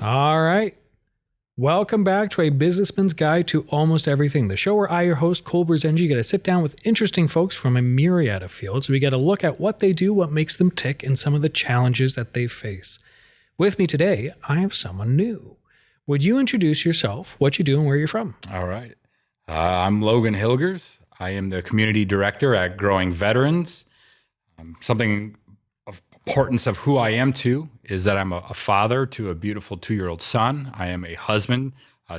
All right. Welcome back to A Businessman's Guide to Almost Everything, the show where I, your host, Kole Berzenji, get to sit down with interesting folks from a myriad of fields. We get a look at what they do, what makes them tick, and some of the challenges that they face. With me today, I have someone new. Would you introduce yourself, what you do, and where you're from? All right. I'm Logan Hilgers. I am the community director at Growing Veterans. Something of importance of who I am too is that I'm a father to a beautiful 2-year-old son. I am a husband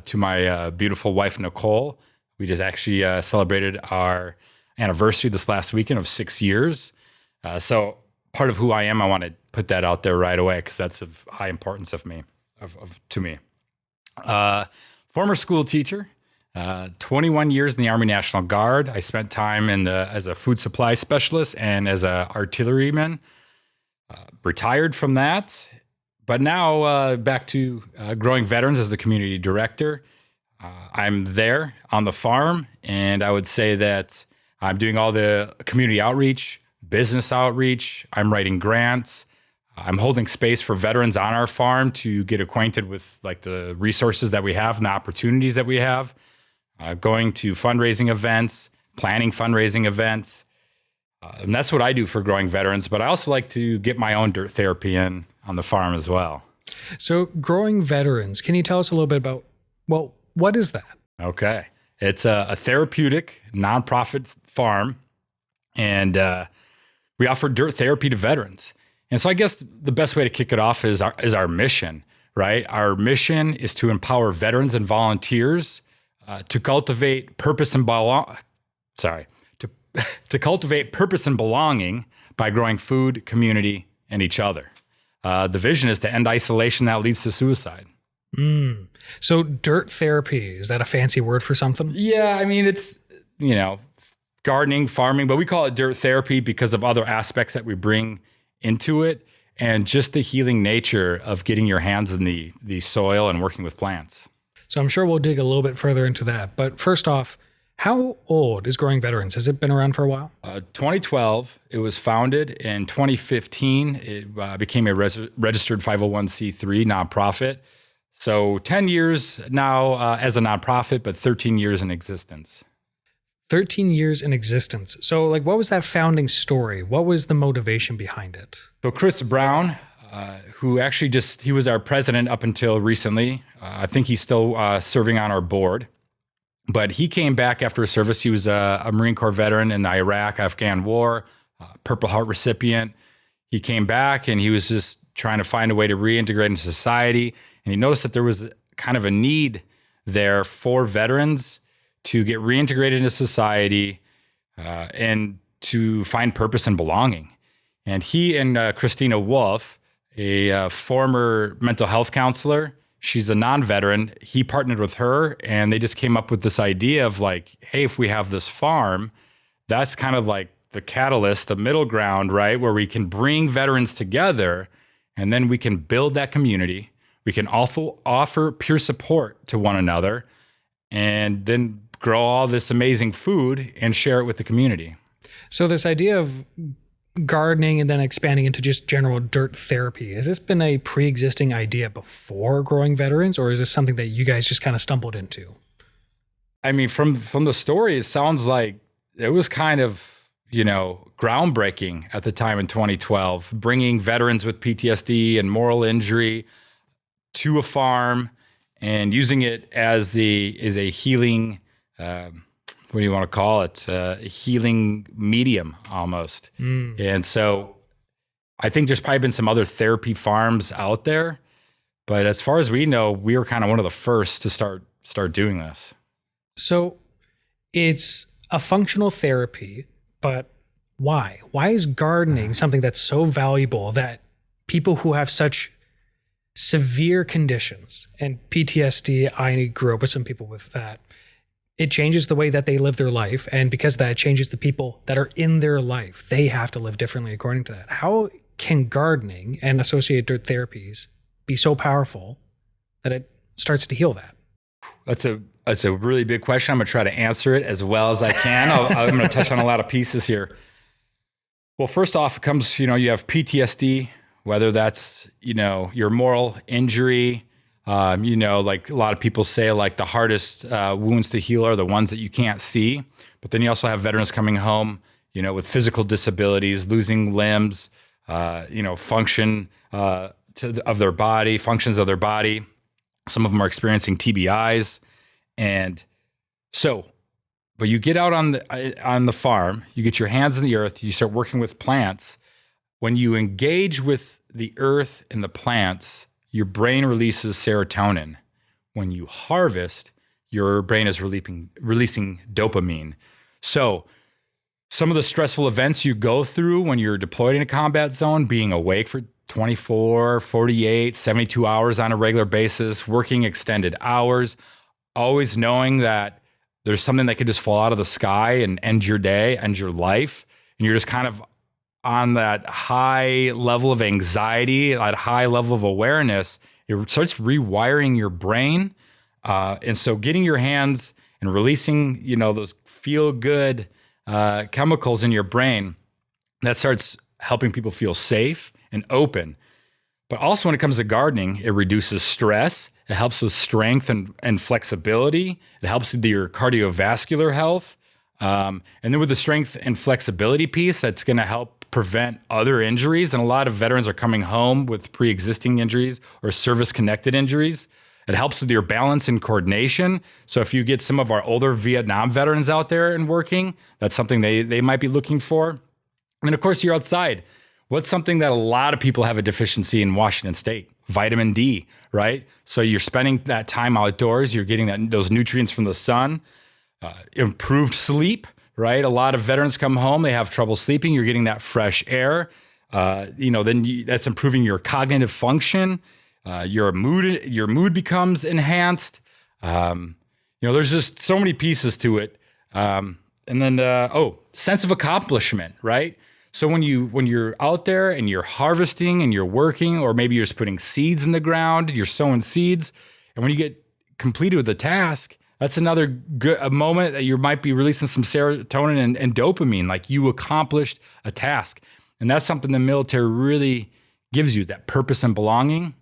to my beautiful wife, Nicole. We just actually celebrated our anniversary this last weekend of 6 years. So part of who I am, I want to put that out there right away because that's of high importance to me. Former school teacher, 21 years in the Army National Guard. I spent time as a food supply specialist and as an artilleryman. Retired from that, but now back to Growing Veterans as the community director. I'm there on the farm, and I would say that I'm doing all the community outreach, business outreach. I'm writing grants. I'm holding space for veterans on our farm to get acquainted with like the resources that we have and the opportunities that we have. Going to fundraising events, planning fundraising events. And that's what I do for Growing Veterans, but I also like to get my own dirt therapy in on the farm as well. So Growing Veterans, can you tell us a little bit about, well, what is that? Okay. It's a therapeutic nonprofit farm, and we offer dirt therapy to veterans. And so I guess the best way to kick it off is our mission, right? Our mission is to empower veterans and volunteers to cultivate purpose and to cultivate purpose and belonging by growing food, community, and each other. The vision is to end isolation that leads to suicide. So dirt therapy, is that a fancy word for something? Yeah, I mean, it's, gardening, farming, but we call it dirt therapy because of other aspects that we bring into it and just the healing nature of getting your hands in the soil and working with plants. So I'm sure we'll dig a little bit further into that. But first off, how old is Growing Veterans? Has it been around for a while? 2012, it was founded. In 2015, it became a registered 501c3 nonprofit. So 10 years now as a nonprofit, but 13 years in existence. 13 years in existence. So what was that founding story? What was the motivation behind it? So Chris Brown, who actually he was our president up until recently. I think he's still serving on our board. But he came back after his service. He was a Marine Corps veteran in the Iraq-Afghan War, Purple Heart recipient. He came back and he was just trying to find a way to reintegrate into society. And he noticed that there was kind of a need there for veterans to get reintegrated into society and to find purpose and belonging. And he and Christina Wolf, a former mental health counselor, she's a non-veteran. He partnered with her and they just came up with this idea of hey, if we have this farm, that's kind of like the catalyst, the middle ground, right? Where we can bring veterans together and then we can build that community. We can also offer peer support to one another and then grow all this amazing food and share it with the community. So this idea of gardening and then expanding into just general dirt therapy, has this been a pre-existing idea before Growing Veterans, or is this something that you guys just kind of stumbled into? I mean, from the story, it sounds like it was kind of, groundbreaking at the time in 2012, bringing veterans with PTSD and moral injury to a farm and using it as a healing, what do you want to call it? A healing medium almost. And so I think there's probably been some other therapy farms out there, but as far as we know, we were kind of one of the first to start doing this. So it's a functional therapy, but why? Why is gardening something that's so valuable that people who have such severe conditions and PTSD, I grew up with some people with that, it changes the way that they live their life. And because of that, it changes the people that are in their life. They have to live differently according to that. How can gardening and associated dirt therapies be so powerful that it starts to heal that? That's a really big question. I'm going to try to answer it as well as I can. I'm going to touch on a lot of pieces here. Well, first off, it comes, you have PTSD, whether that's, your moral injury, Like a lot of people say, like the hardest wounds to heal are the ones that you can't see. But then you also have veterans coming home, with physical disabilities, losing limbs, functions of their body. Some of them are experiencing TBIs. And so, but you get out on the farm, you get your hands in the earth, you start working with plants. When you engage with the earth and the plants, your brain releases serotonin. When you harvest, your brain is releasing dopamine. So some of the stressful events you go through when you're deployed in a combat zone, being awake for 24, 48, 72 hours on a regular basis, working extended hours, always knowing that there's something that could just fall out of the sky and end your day, end your life. And you're just kind of on that high level of anxiety, that high level of awareness. It starts rewiring your brain. And so getting your hands and releasing, those feel good chemicals in your brain, that starts helping people feel safe and open. But also when it comes to gardening, it reduces stress. It helps with strength and flexibility. It helps with your cardiovascular health. And then with the strength and flexibility piece, that's going to help prevent other injuries. And a lot of veterans are coming home with pre-existing injuries or service-connected injuries. It helps with your balance and coordination. So if you get some of our older Vietnam veterans out there and working, that's something they might be looking for. And then, of course, you're outside. What's something that a lot of people have a deficiency in Washington State? Vitamin D, right? So you're spending that time outdoors. You're getting those nutrients from the sun. Improved sleep, right? A lot of veterans come home, they have trouble sleeping. You're getting that fresh air. That's improving your cognitive function. Your mood becomes enhanced. There's just so many pieces to it. And then, sense of accomplishment, right? So when you're out there and you're harvesting and you're working, or maybe you're just putting seeds in the ground, you're sowing seeds, and when you get completed with the task, that's another a moment that you might be releasing some serotonin and dopamine, like you accomplished a task. And that's something the military really gives you, that purpose and belonging.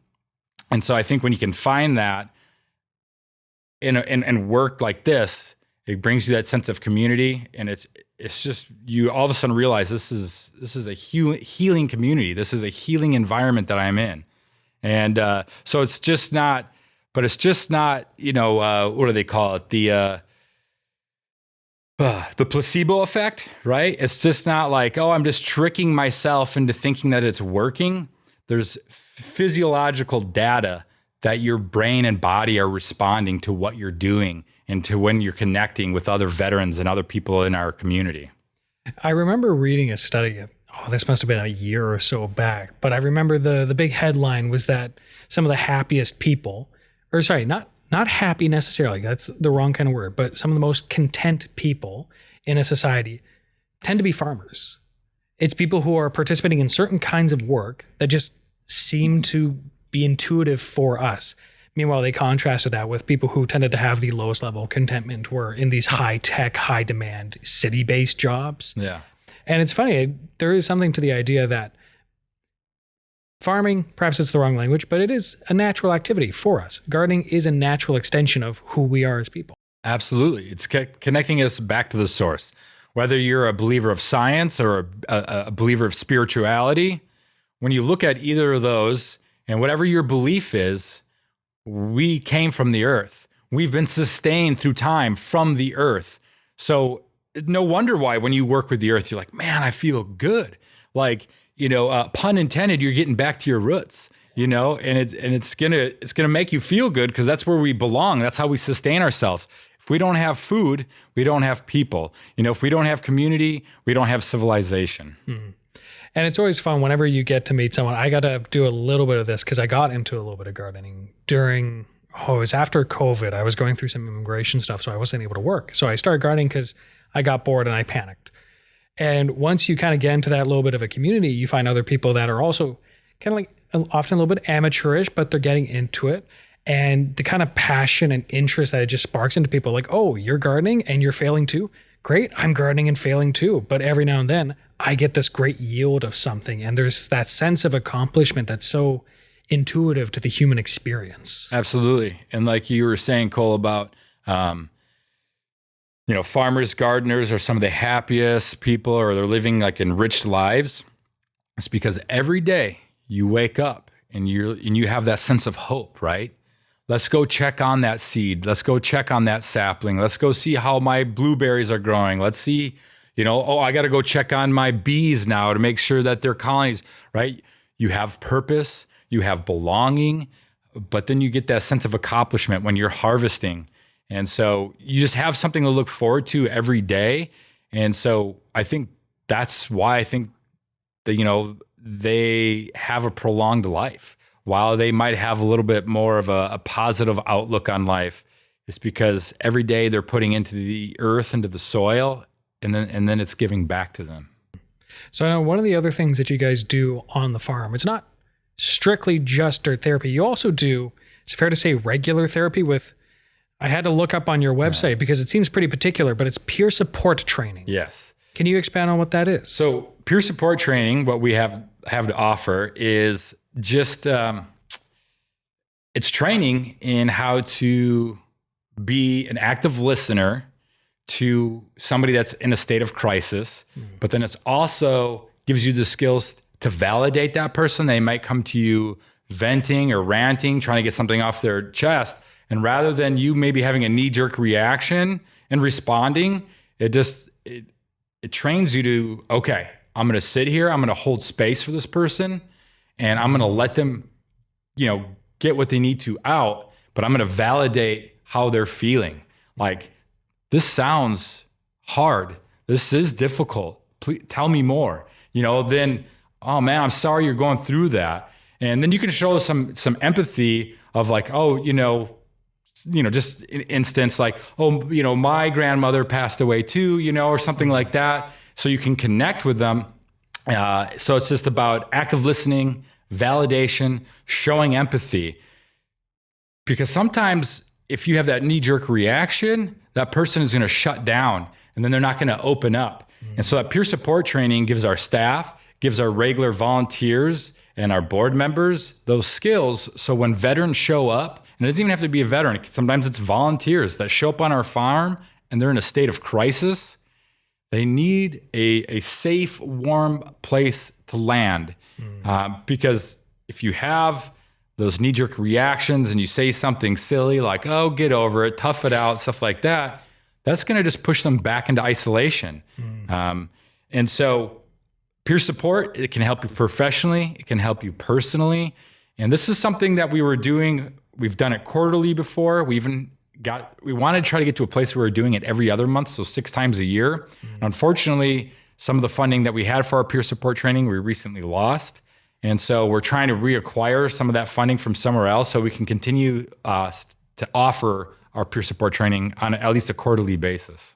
And so I think when you can find that in work like this, it brings you that sense of community, and it's just, you all of a sudden realize this is a healing community. This is a healing environment that I'm in. And so it's just not, what do they call it? The placebo effect, right? It's just not like, I'm just tricking myself into thinking that it's working. There's physiological data that your brain and body are responding to what you're doing and to when you're connecting with other veterans and other people in our community. I remember reading a study, this must have been a year or so back, but I remember the big headline was that some of the happiest people, or sorry, not happy necessarily, that's the wrong kind of word, but some of the most content people in a society tend to be farmers. It's people who are participating in certain kinds of work that just seem to be intuitive for us. Meanwhile, they contrasted that with people who tended to have the lowest level of contentment, were in these high-tech, high-demand, city-based jobs. Yeah. And it's funny, there is something to the idea that farming, perhaps it's the wrong language, but it is a natural activity for us. Gardening is a natural extension of who we are as people. Absolutely. It's connecting us back to the source. Whether you're a believer of science or a believer of spirituality, when you look at either of those, and whatever your belief is, we came from the earth. We've been sustained through time from the earth. So no wonder why when you work with the earth, you're like, man, I feel good. Like, pun intended, you're getting back to your roots, and it's gonna make you feel good because that's where we belong. That's how we sustain ourselves. If we don't have food, we don't have people. If we don't have community, we don't have civilization. Mm-hmm. And it's always fun whenever you get to meet someone. I got to do a little bit of this because I got into a little bit of gardening it was after COVID. I was going through some immigration stuff, so I wasn't able to work. So I started gardening because I got bored and I panicked. And once you kind of get into that little bit of a community, you find other people that are also kind of like often a little bit amateurish, but they're getting into it. And the kind of passion and interest that it just sparks into people, like, oh, you're gardening and you're failing too? Great, I'm gardening and failing too. But every now and then I get this great yield of something. And there's that sense of accomplishment that's so intuitive to the human experience. Absolutely. And like you were saying, Kole, about, farmers, gardeners are some of the happiest people, or they're living like enriched lives. It's because every day you wake up and you have that sense of hope, right? Let's go check on that seed. Let's go check on that sapling. Let's go see how my blueberries are growing. Let's see, I got to go check on my bees now to make sure that their colonies, right? You have purpose, you have belonging, but then you get that sense of accomplishment when you're harvesting. And so you just have something to look forward to every day. And so I think that's why I think that, they have a prolonged life. While they might have a little bit more of a positive outlook on life, it's because every day they're putting into the earth, into the soil, and then it's giving back to them. So I know one of the other things that you guys do on the farm, it's not strictly just dirt therapy. You also do, it's fair to say, regular therapy with, I had to look up on your website because it seems pretty particular, but it's peer support training. Yes. Can you expand on what that is? So peer support training, what we have to offer is just, it's training in how to be an active listener to somebody that's in a state of crisis, but then it's also gives you the skills to validate that person. They might come to you venting or ranting, trying to get something off their chest. And rather than you maybe having a knee-jerk reaction and responding, it trains you to, okay, I'm going to sit here, I'm going to hold space for this person, and I'm going to let them, get what they need to out, but I'm going to validate how they're feeling. Like, this sounds hard. This is difficult. Please tell me more. Then, oh man, I'm sorry you're going through that. And then you can show some empathy of like, just an instance like, my grandmother passed away too, or something like that. So you can connect with them. So it's just about active listening, validation, showing empathy. Because sometimes if you have that knee-jerk reaction, that person is going to shut down and then they're not going to open up. And so that peer support training gives our staff, gives our regular volunteers and our board members those skills. So when veterans show up, and it doesn't even have to be a veteran, sometimes it's volunteers that show up on our farm and they're in a state of crisis. They need a safe, warm place to land. Because if you have those knee-jerk reactions and you say something silly like, oh, get over it, tough it out, stuff like that, that's going to just push them back into isolation. And so peer support, it can help you professionally, it can help you personally. And this is something that we were doing. We've done it quarterly before. We wanted to try to get to a place where we're doing it every other month, so 6 times a year. Unfortunately, some of the funding that we had for our peer support training, we recently lost. And so we're trying to reacquire some of that funding from somewhere else so we can continue to offer our peer support training on at least a quarterly basis.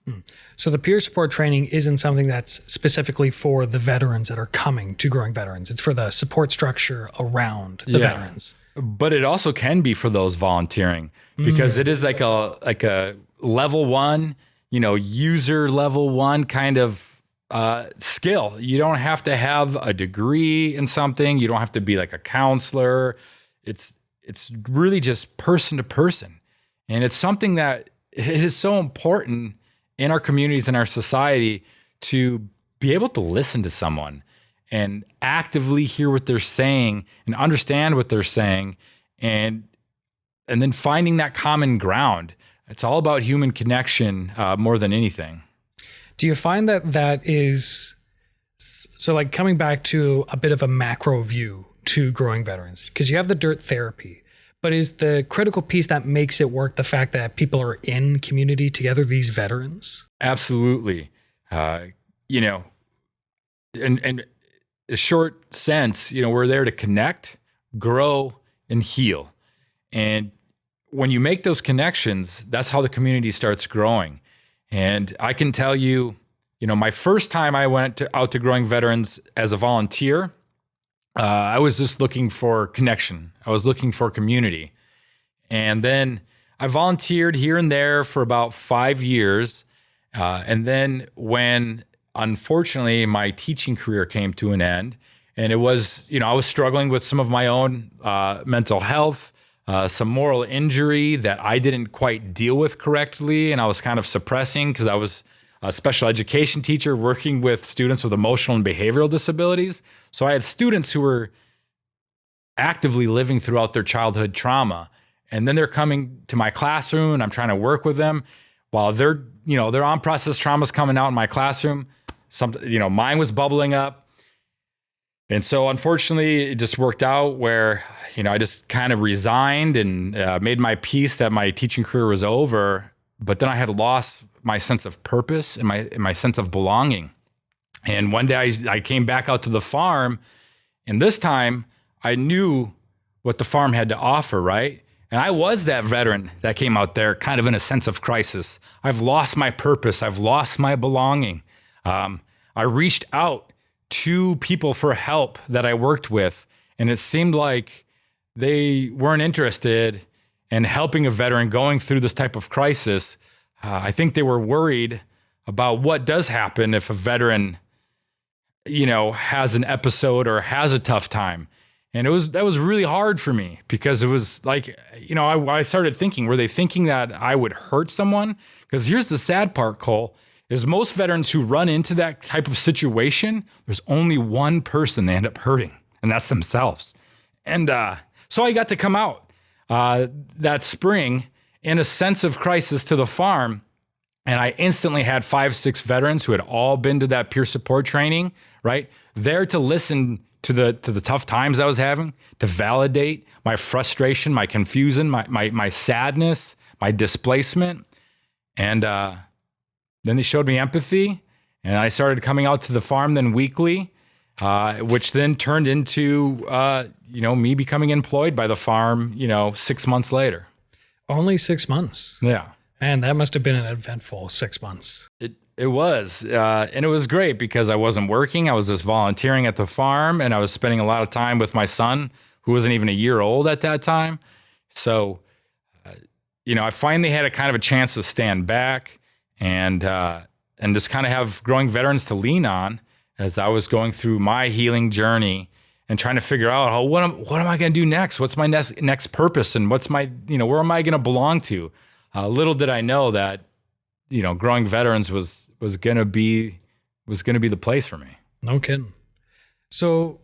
So the peer support training isn't something that's specifically for the veterans that are coming to Growing Veterans. It's for the support structure around the veterans. But it also can be for those volunteering because it is like a level 1, user level 1 kind of skill. You don't have to have a degree in something. You don't have to be like a counselor. It's really just person to person. And it's something that it is so important in our communities and our society to be able to listen to someone and actively hear what they're saying and understand what they're saying and then finding that common ground. It's all about human connection more than anything. Do you find that is, so like coming back to a bit of a macro view to Growing Veterans, because you have the dirt therapy, but is the critical piece that makes it work the fact that people are in community together, these veterans? Absolutely. In a short sense, we're there to connect, grow, and heal. And when you make those connections, that's how the community starts growing. And I can tell you, my first time I went out to Growing Veterans as a volunteer, I was just looking for connection. I was looking for community. And then I volunteered here and there for about 5 years. And then when, unfortunately, my teaching career came to an end, And it was, I was struggling with some of my own mental health, some moral injury that I didn't quite deal with correctly. And I was kind of suppressing because I was a special education teacher working with students with emotional and behavioral disabilities. So I had students who were actively living throughout their childhood trauma. And then they're coming to my classroom and I'm trying to work with them while their on-process trauma's coming out in my classroom. Mine was bubbling up. And so unfortunately, it just worked out where, I just kind of resigned and made my peace that my teaching career was over. But then I had lost my sense of purpose and my sense of belonging. And one day I came back out to the farm, and this time I knew what the farm had to offer, right? And I was that veteran that came out there kind of in a sense of crisis. I've lost my purpose. I've lost my belonging. I reached out to people for help that I worked with, and it seemed like they weren't interested in helping a veteran going through this type of crisis. I think they were worried about what does happen if a veteran, has an episode or has a tough time. And that was really hard for me because it was like, I started thinking, were they thinking that I would hurt someone? Because here's the sad part, Kole, is most veterans who run into that type of situation, there's only one person they end up hurting, and that's themselves. And so I got to come out that spring in a sense of crisis to the farm. And I instantly had 5-6 veterans who had all been to that peer support training, right? There to listen to the tough times I was having, to validate my frustration, my confusion, my sadness, my displacement. And then they showed me empathy, and I started coming out to the farm then weekly, which then turned into, me becoming employed by the farm, 6 months later. Only 6 months. Yeah. Man, that must have been an eventful 6 months. It was, and it was great because I wasn't working. I was just volunteering at the farm, and I was spending a lot of time with my son, who wasn't even a year old at that time. So, I finally had a kind of a chance to stand back and just kind of have growing veterans to lean on as I was going through my healing journey and trying to figure out what am I going to do next? What's my next purpose, and what's my where am I going to belong to? Little did I know that growing veterans was going to be the place for me. No kidding. So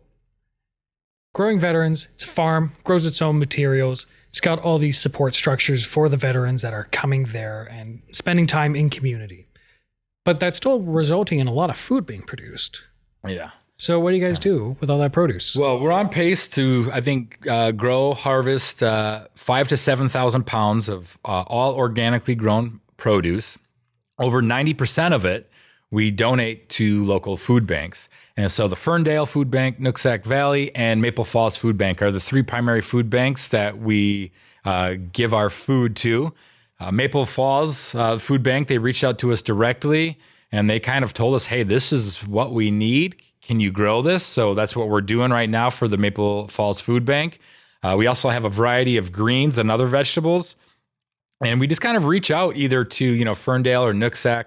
growing veterans, it's a farm, grows its own materials. It's got all these support structures for the veterans that are coming there and spending time in community. But that's still resulting in a lot of food being produced. Yeah. So what do you guys do with all that produce? Well, we're on pace to, I think, harvest 5,000 to 7,000 pounds of all organically grown produce. Over 90% of it we donate to local food banks. And so the Ferndale Food Bank, Nooksack Valley, and Maple Falls Food Bank are the 3 primary food banks that we give our food to. Maple Falls Food Bank, they reached out to us directly, and they kind of told us, hey, this is what we need. Can you grow this? So that's what we're doing right now for the Maple Falls Food Bank. We also have a variety of greens and other vegetables. And we just kind of reach out either to, Ferndale or Nooksack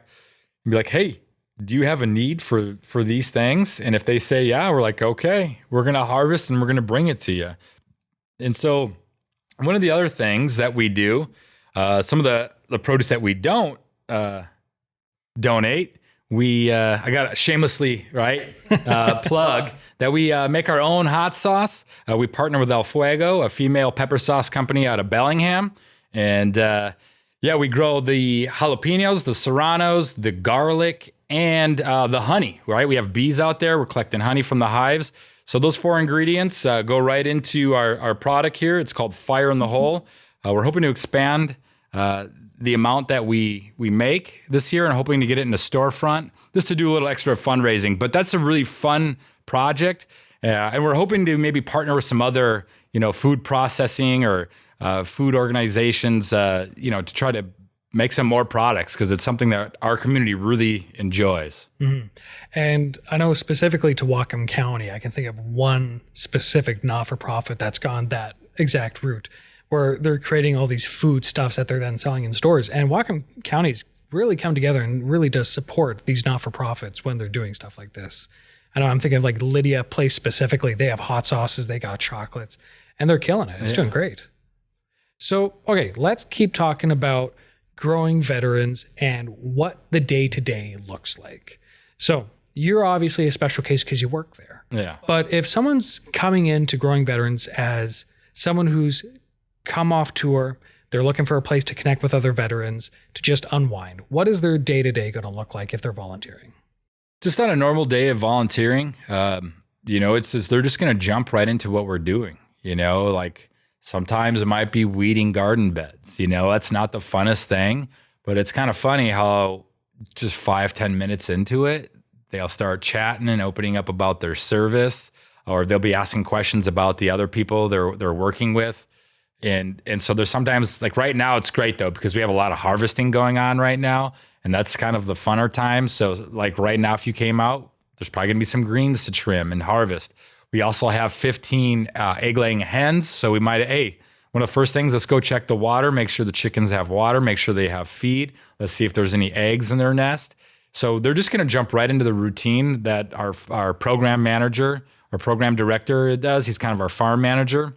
and be like, hey, do you have a need for these things? And if they say, yeah, we're like, okay, we're going to harvest and we're going to bring it to you. And so one of the other things that we do, some of the produce that we don't donate, I got to shamelessly, plug that we make our own hot sauce. We partner with El Fuego, a female pepper sauce company out of Bellingham. And we grow the jalapenos, the serranos, the garlic, and the honey, right? We have bees out there. We're collecting honey from the hives. So those 4 ingredients go right into our product here. It's called Fire in the Hole. We're hoping to expand the amount that we make this year and hoping to get it in the storefront just to do a little extra fundraising. But that's a really fun project. And we're hoping to maybe partner with some other, food processing or food organizations, to try to make some more products because it's something that our community really enjoys. Mm-hmm. And I know specifically to Whatcom County, I can think of one specific not-for-profit that's gone that exact route where they're creating all these food stuffs that they're then selling in stores. And Whatcom County's really come together and really does support these not-for-profits when they're doing stuff like this. I know I'm thinking of like Lydia Place specifically. They have hot sauces, they got chocolates, and they're killing it. It's doing great. So, okay, let's keep talking about growing veterans and what the day-to-day looks like. So you're obviously a special case because you work there. Yeah. But if someone's coming into growing veterans as someone who's come off tour, they're looking for a place to connect with other veterans, to just unwind, what is their day-to-day going to look like if they're volunteering? Just on a normal day of volunteering, it's just, they're just going to jump right into what we're doing. Like sometimes it might be weeding garden beds. That's not the funnest thing, but it's kind of funny how just 5-10 minutes into it, they'll start chatting and opening up about their service, or they'll be asking questions about the other people they're working with. And so there's sometimes, like right now, it's great though, because we have a lot of harvesting going on right now, and that's kind of the funner time. So like right now, if you came out, there's probably gonna be some greens to trim and harvest. We also have 15 egg laying hens. So we might, one of the first things, let's go check the water, make sure the chickens have water, make sure they have feed. Let's see if there's any eggs in their nest. So they're just gonna jump right into the routine that our program manager or program director does. He's kind of our farm manager.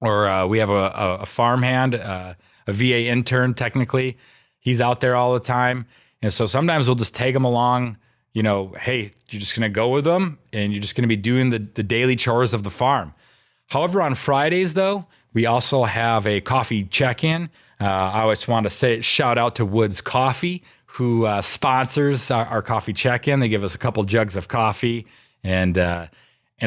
Or we have a farmhand, a VA intern, technically. He's out there all the time. And so sometimes we'll just take them along, hey, you're just going to go with them and you're just going to be doing the daily chores of the farm. However, on Fridays, though, we also have a coffee check-in. I always want to shout out to Woods Coffee, who sponsors our coffee check-in. They give us a couple jugs of coffee. And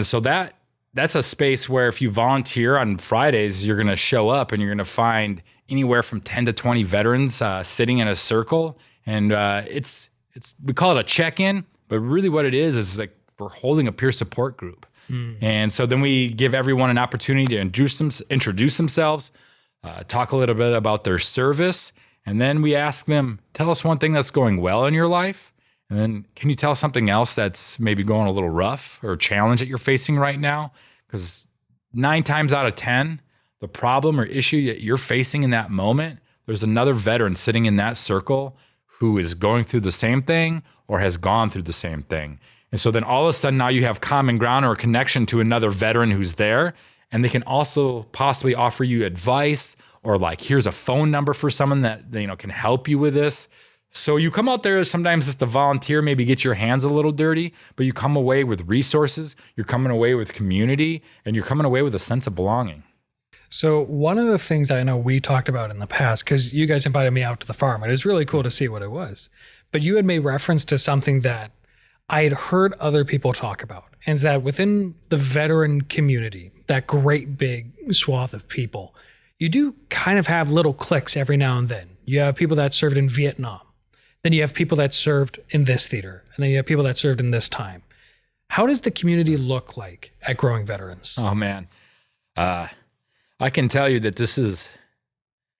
so that's a space where if you volunteer on Fridays, you're going to show up and you're going to find anywhere from 10 to 20 veterans sitting in a circle. And we call it a check-in, but really what it is like we're holding a peer support group. And so then we give everyone an opportunity to introduce themselves, talk a little bit about their service, and then we ask them, tell us one thing that's going well in your life. And then can you tell us something else that's maybe going a little rough or a challenge that you're facing right now? Because 9 times out of 10, the problem or issue that you're facing in that moment, there's another veteran sitting in that circle who is going through the same thing or has gone through the same thing. And so then all of a sudden now you have common ground or a connection to another veteran who's there, and they can also possibly offer you advice or like, here's a phone number for someone that can help you with this. So you come out there sometimes just to volunteer, maybe get your hands a little dirty, but you come away with resources, you're coming away with community, and you're coming away with a sense of belonging. So one of the things I know we talked about in the past, because you guys invited me out to the farm, and it was really cool to see what it was, but you had made reference to something that I had heard other people talk about, and it's that within the veteran community, that great big swath of people, you do kind of have little cliques every now and then. You have people that served in Vietnam. Then you have people that served in this theater, and then you have people that served in this time. How does the community look like at Growing Veterans? Oh, man. I can tell you that this is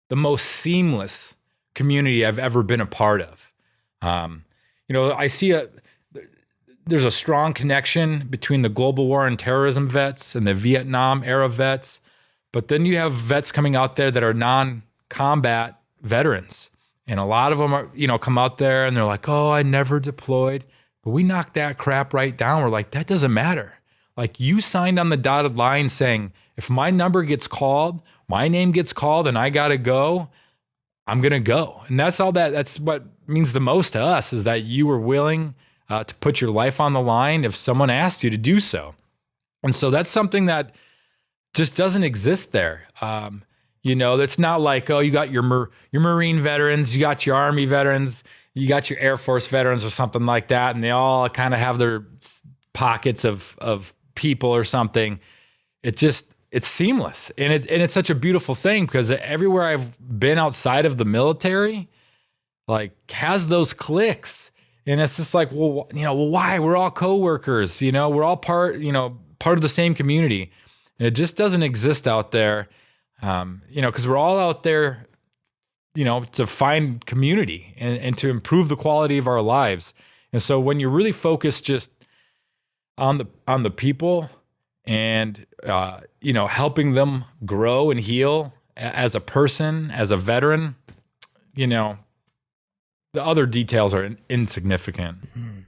the most seamless community I've ever been a part of. I see there's a strong connection between the global war and terrorism vets and the Vietnam era vets, but then you have vets coming out there that are non-combat veterans. And a lot of them are, come out there and they're like, oh, I never deployed. But we knocked that crap right down. We're like, that doesn't matter. Like you signed on the dotted line saying, if my number gets called, my name gets called and I got to go, I'm going to go. And that's what means the most to us is that you were willing to put your life on the line if someone asked you to do so. And so that's something that just doesn't exist there. It's not like, oh, you got your Marine veterans, you got your Army veterans, you got your Air Force veterans or something like that, and they all kind of have their pockets of people or something. It's seamless, and it's such a beautiful thing because everywhere I've been outside of the military, like has those cliques, and it's just like, well, why? We're all coworkers, we're all part of the same community, and it just doesn't exist out there. Because we're all out there, to find community and to improve the quality of our lives. And so when you really focus just on the people and, helping them grow and heal as a person, as a veteran, the other details are insignificant. Mm-hmm.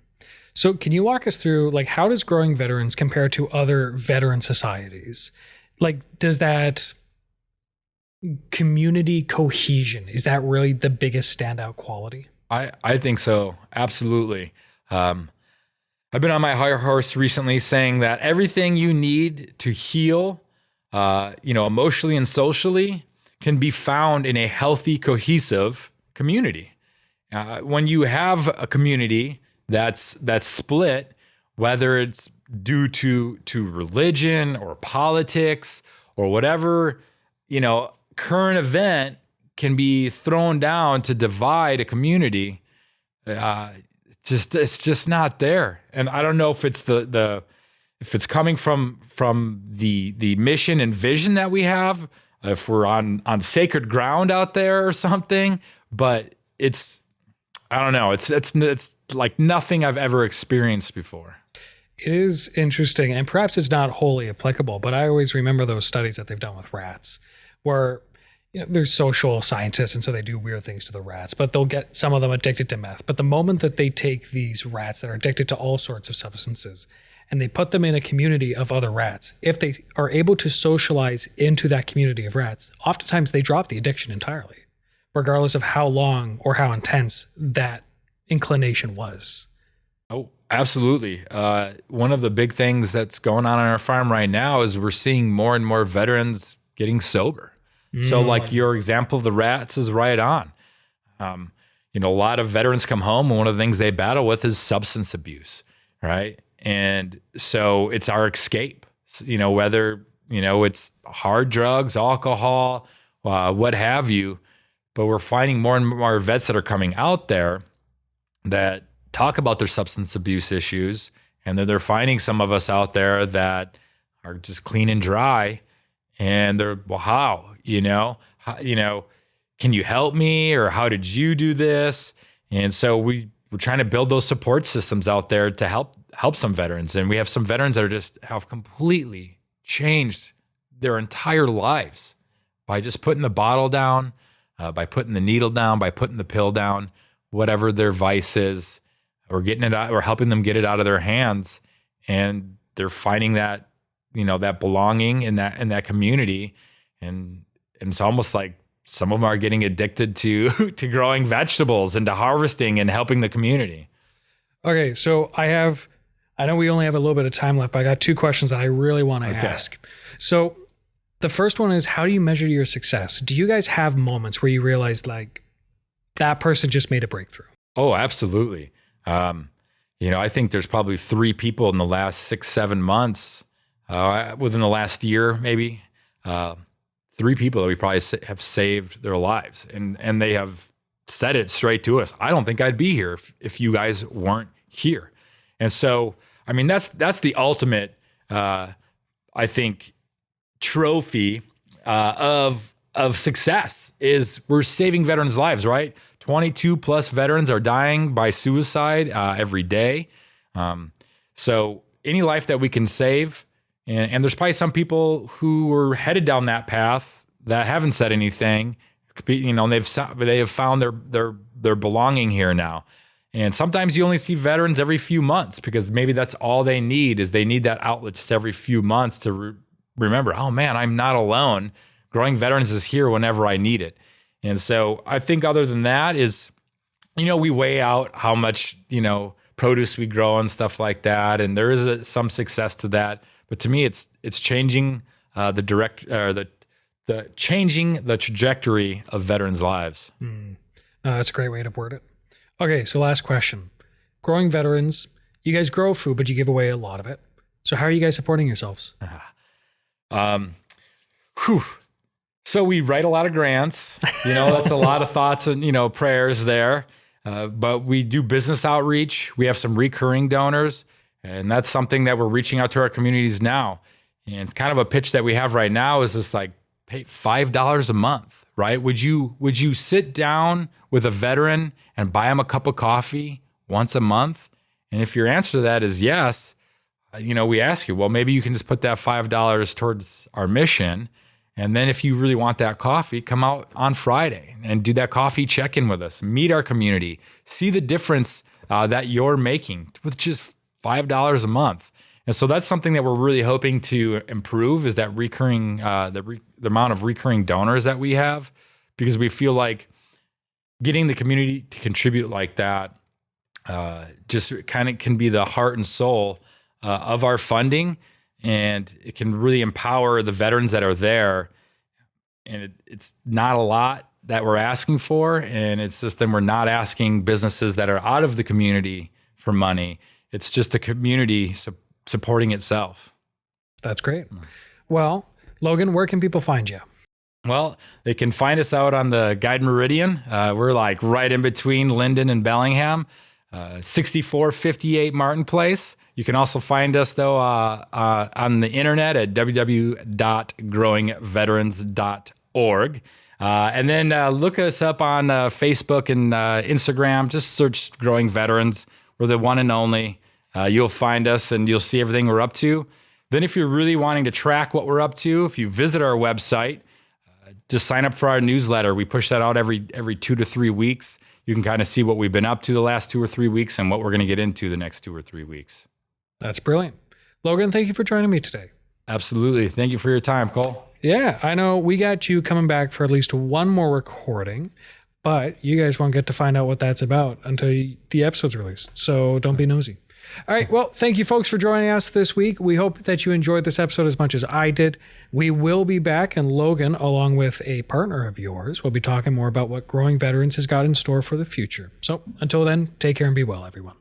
So can you walk us through, like, how does Growing Veterans compare to other veteran societies? Like, does that community cohesion, is that really the biggest standout quality? I think so. Absolutely. I've been on my high horse recently saying that everything you need to heal, emotionally and socially can be found in a healthy, cohesive community. When you have a community that's split, whether it's due to religion or politics or whatever, current event can be thrown down to divide a community. It's just not there. And I don't know if it's if it's coming from the mission and vision that we have, if we're on sacred ground out there or something, but I don't know. It's like nothing I've ever experienced before. It is interesting, and perhaps it's not wholly applicable, but I always remember those studies that they've done with rats where they're social scientists, and so they do weird things to the rats, but they'll get some of them addicted to meth. But the moment that they take these rats that are addicted to all sorts of substances and they put them in a community of other rats, if they are able to socialize into that community of rats, oftentimes they drop the addiction entirely, regardless of how long or how intense that inclination was. Oh, absolutely. One of the big things that's going on our farm right now is we're seeing more and more veterans getting sober. So like your example of the rats is right on. A lot of veterans come home and one of the things they battle with is substance abuse, right? And so it's our escape, whether, it's hard drugs, alcohol, what have you. But we're finding more and more vets that are coming out there that talk about their substance abuse issues. And then they're finding some of us out there that are just clean and dry. And they're, well, how? Can you help me? Or how did you do this? And so we're trying to build those support systems out there to help some veterans. And we have some veterans that have completely changed their entire lives by just putting the bottle down, by putting the needle down, by putting the pill down, whatever their vice is, or getting it out, or helping them get it out of their hands. And they're finding that, that belonging in that community. And it's almost like some of them are getting addicted to growing vegetables and to harvesting and helping the community. Okay, so I know we only have a little bit of time left, but I got two questions that I really want to ask. So the first one is, how do you measure your success? Do you guys have moments where you realize like that person just made a breakthrough? Oh, absolutely. I think there's probably 3 people in the last 6-7 months, within the last year, maybe, 3 people that we probably have saved their lives. And they have said it straight to us. I don't think I'd be here if you guys weren't here. And so, I mean, that's the ultimate, I think, trophy of success is we're saving veterans' lives, right? 22 plus veterans are dying by suicide every day. So any life that we can save, and there's probably some people who were headed down that path that haven't said anything, and they have found their belonging here now. And sometimes you only see veterans every few months because maybe that's all they need is they need that outlet just every few months to remember, oh man, I'm not alone. Growing Veterans is here whenever I need it. And so I think other than that is, we weigh out how much, produce we grow and stuff like that. And there is some success to that. But to me, it's changing changing the trajectory of veterans' lives. That's a great way to word it. Okay, so last question. Growing Veterans, you guys grow food, but you give away a lot of it. So how are you guys supporting yourselves? So we write a lot of grants, that's a lot of thoughts and, prayers there. But we do business outreach. We have some recurring donors, and that's something that we're reaching out to our communities now. And it's kind of a pitch that we have right now is this like, pay $5 a month, right? Would you sit down with a veteran and buy them a cup of coffee once a month? And if your answer to that is yes, we ask you, well, maybe you can just put that $5 towards our mission. And then if you really want that coffee, come out on Friday and do that coffee check-in with us, meet our community, see the difference that you're making with just $5 a month. And so that's something that we're really hoping to improve, is that recurring, the amount of recurring donors that we have, because we feel like getting the community to contribute like that just kind of can be the heart and soul of our funding, and it can really empower the veterans that are there. And it's not a lot that we're asking for, and it's just then we're not asking businesses that are out of the community for money. It's just the community supporting itself. That's great. Well, Logan, where can people find you? Well, they can find us out on the Guide Meridian. We're like right in between Linden and Bellingham, 6458 Martin Place. You can also find us, though, on the internet at www.growingveterans.org. And then look us up on Facebook and Instagram. Just search Growing Veterans. We're the one and only. You'll find us and you'll see everything we're up to. Then if you're really wanting to track what we're up to, if you visit our website, just sign up for our newsletter. We push that out every 2 to 3 weeks. You can kind of see what we've been up to the last 2 or 3 weeks and what we're going to get into the next 2 or 3 weeks. That's brilliant. Logan, thank you for joining me today. Absolutely. Thank you for your time, Cole. Yeah, I know we got you coming back for at least one more recording, but you guys won't get to find out what that's about until the episode's released. So don't be nosy. All right. Well, thank you folks for joining us this week. We hope that you enjoyed this episode as much as I did. We will be back, and Logan, along with a partner of yours, will be talking more about what Growing Veterans has got in store for the future. So until then, take care and be well, everyone.